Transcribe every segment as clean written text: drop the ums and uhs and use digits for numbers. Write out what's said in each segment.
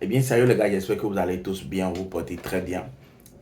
Eh bien, salut les gars, j'espère que vous allez tous bien, vous portez très bien.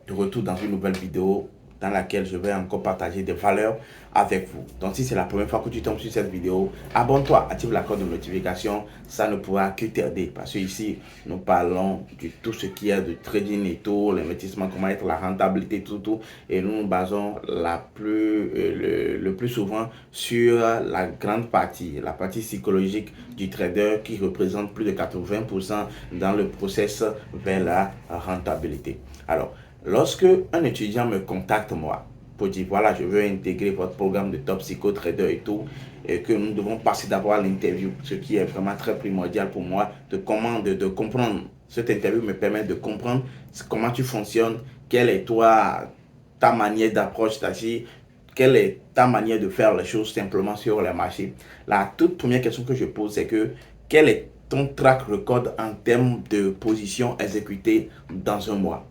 De retour dans une nouvelle vidéo dans laquelle je vais encore partager des valeurs avec vous. Donc, si c'est la première fois que tu tombes sur cette vidéo, abonne-toi, active la cloche de notification, ça ne pourra que t'aider. Parce que ici, nous parlons de tout ce qui est de trading et tout, l'investissement, comment être la rentabilité, tout. Et nous nous basons le plus souvent sur la grande partie, la partie psychologique du trader qui représente plus de 80% dans le process vers la rentabilité. Alors, lorsque un étudiant me contacte moi pour dire voilà, je veux intégrer votre programme de top psycho trader et tout, et que nous devons passer d'abord à l'interview, ce qui est vraiment très primordial pour moi de comprendre. Cette interview me permet de comprendre comment tu fonctionnes, quelle est ta manière d'approche, c'est-à-dire quelle est ta manière de faire les choses simplement sur les marchés. La toute première question que je pose, c'est que quel est ton track record en termes de position exécutée dans un mois?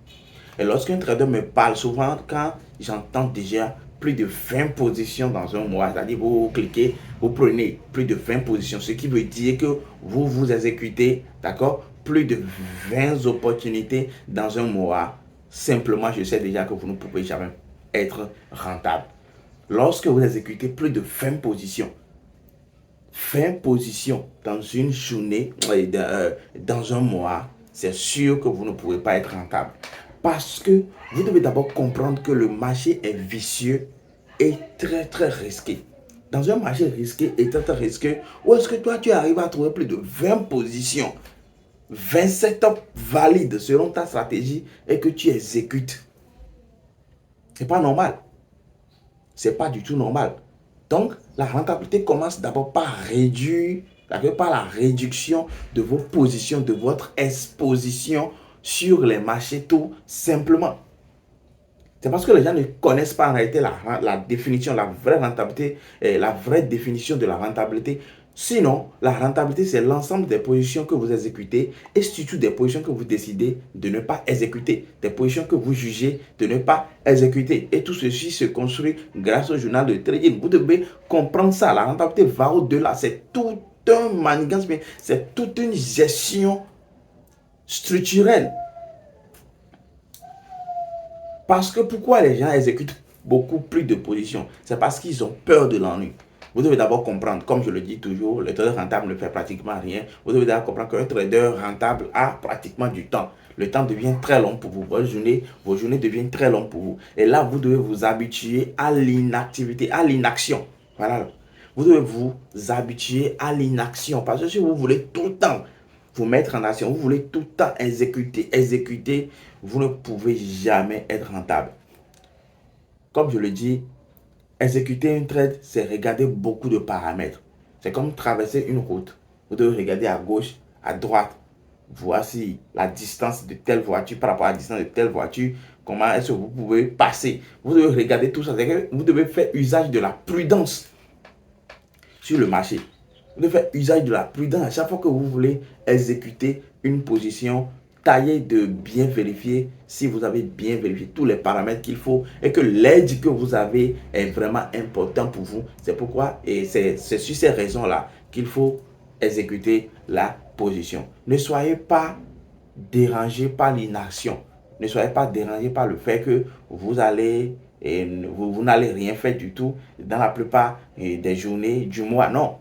Et lorsqu'un trader me parle, souvent quand j'entends déjà plus de 20 positions dans un mois, c'est-à-dire vous cliquez, vous prenez plus de 20 positions, ce qui veut dire que vous exécutez, d'accord, plus de 20 opportunités dans un mois. Simplement, je sais déjà que vous ne pouvez jamais être rentable. Lorsque vous exécutez plus de 20 positions, 20 positions dans une journée, dans un mois, c'est sûr que vous ne pouvez pas être rentable. Parce que vous devez d'abord comprendre que le marché est vicieux et très risqué. Dans un marché risqué et très risqué, où est-ce que toi tu arrives à trouver plus de 20 positions, 27 top valides selon ta stratégie et que tu exécutes? C'est pas normal. C'est pas du tout normal. Donc, la rentabilité commence d'abord par la réduction de vos positions, de votre exposition sur les marchés tout simplement. C'est parce que les gens ne connaissent pas en réalité la définition, la vraie rentabilité, la vraie définition de la rentabilité. Sinon, la rentabilité, c'est l'ensemble des positions que vous exécutez et surtout des positions que vous décidez de ne pas exécuter, des positions que vous jugez de ne pas exécuter. Et tout ceci se construit grâce au journal de trading. Vous devez comprendre ça. La rentabilité va au-delà. C'est tout un manigance, c'est toute une gestion structurelle. Parce que pourquoi les gens exécutent beaucoup plus de positions? C'est parce qu'ils ont peur de l'ennui. Vous devez d'abord comprendre, comme je le dis toujours, le trader rentable ne fait pratiquement rien. Vous devez d'abord comprendre qu'un trader rentable a pratiquement du temps. Le temps devient très long pour vous. Vos journées deviennent très longues pour vous. Et là, vous devez vous habituer à l'inactivité, à l'inaction. Voilà. Vous devez vous habituer à l'inaction. Parce que si vous voulez tout le temps vous mettre en action, vous voulez tout le temps exécuter, vous ne pouvez jamais être rentable. Comme je le dis, exécuter une trade, c'est regarder beaucoup de paramètres. C'est comme traverser une route. Vous devez regarder à gauche, à droite. Voici la distance de telle voiture par rapport à la distance de telle voiture. Comment est-ce que vous pouvez passer? Vous devez regarder tout ça. Vous devez faire usage de la prudence sur le marché. Vous devez faire usage de la prudence à chaque fois que vous voulez exécuter une position. Taillez de bien vérifier si vous avez bien vérifié tous les paramètres qu'il faut et que l'aide que vous avez est vraiment important pour vous. C'est pourquoi, et c'est sur ces raisons-là qu'il faut exécuter la position. Ne soyez pas dérangé par l'inaction. Ne soyez pas dérangé par le fait que vous allez et vous n'allez rien faire du tout dans la plupart des journées du mois. Non.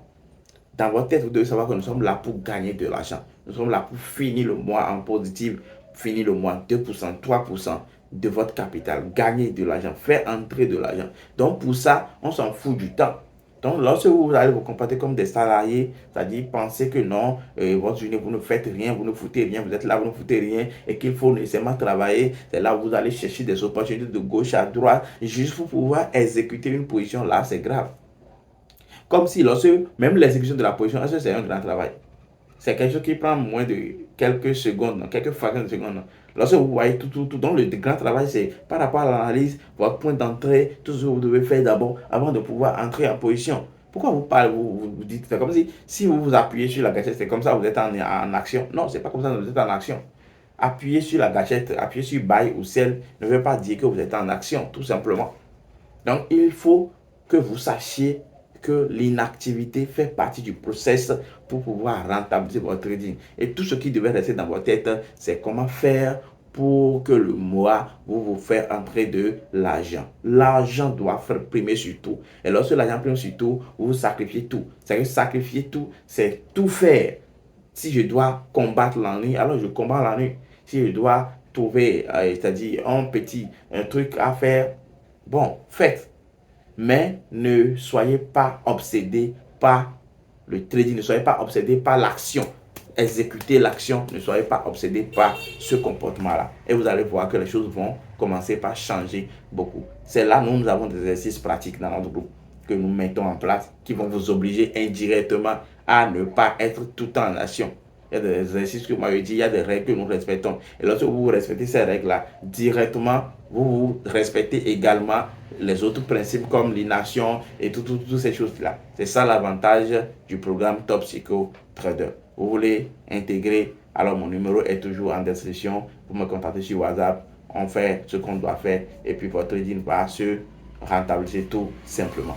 Dans votre tête, vous devez savoir que nous sommes là pour gagner de l'argent. Nous sommes là pour finir le mois en positif, finir le mois 2%, 3% de votre capital, gagner de l'argent, faire entrer de l'argent. Donc pour ça, on s'en fout du temps. Donc lorsque vous allez vous comporter comme des salariés, c'est-à-dire penser que non, votre journée, vous ne faites rien, vous ne foutez rien, vous êtes là, vous ne foutez rien, et qu'il faut nécessairement travailler, c'est là où vous allez chercher des opportunités de gauche à droite, juste pour pouvoir exécuter une position là, c'est grave. Comme si lorsque même l'exécution de la position, c'est un grand travail. C'est quelque chose qui prend moins de quelques secondes, quelques fractions de secondes. Lorsque vous voyez tout, donc le grand travail, c'est par rapport à l'analyse, votre point d'entrée, tout ce que vous devez faire d'abord avant de pouvoir entrer en position. Pourquoi vous parlez, vous dites, c'est comme si vous vous appuyez sur la gâchette, c'est comme ça vous êtes en action. Non, c'est pas comme ça que vous êtes en action. Appuyer sur la gâchette, appuyer sur buy ou sell ne veut pas dire que vous êtes en action, tout simplement. Donc, il faut que vous sachiez que l'inactivité fait partie du process pour pouvoir rentabiliser votre trading. Et tout ce qui devait rester dans votre tête, c'est comment faire pour que le mois, vous faites entrer de l'argent. L'argent doit faire primer sur tout. Et lorsque l'argent prime sur tout, vous sacrifiez tout. C'est que sacrifier tout, c'est tout faire. Si je dois combattre l'ennui, alors je combats l'ennui. Si je dois trouver, c'est-à-dire un truc à faire, bon, faites. Mais ne soyez pas obsédé par le trading, ne soyez pas obsédé par l'action. Exécutez l'action, ne soyez pas obsédé par ce comportement-là. Et vous allez voir que les choses vont commencer par changer beaucoup. C'est là nous avons des exercices pratiques dans notre groupe que nous mettons en place qui vont vous obliger indirectement à ne pas être tout le temps en action. Il y a des exercices que moi je dis, il y a des règles que nous respectons. Et lorsque vous respectez ces règles-là, directement, vous respectez également les autres principes comme l'inaction et toutes ces choses-là. C'est ça l'avantage du programme Top Psycho Trader. Vous voulez intégrer, alors mon numéro est toujours en description. Vous me contactez sur WhatsApp. On fait ce qu'on doit faire et puis votre trading va se rentabiliser tout simplement.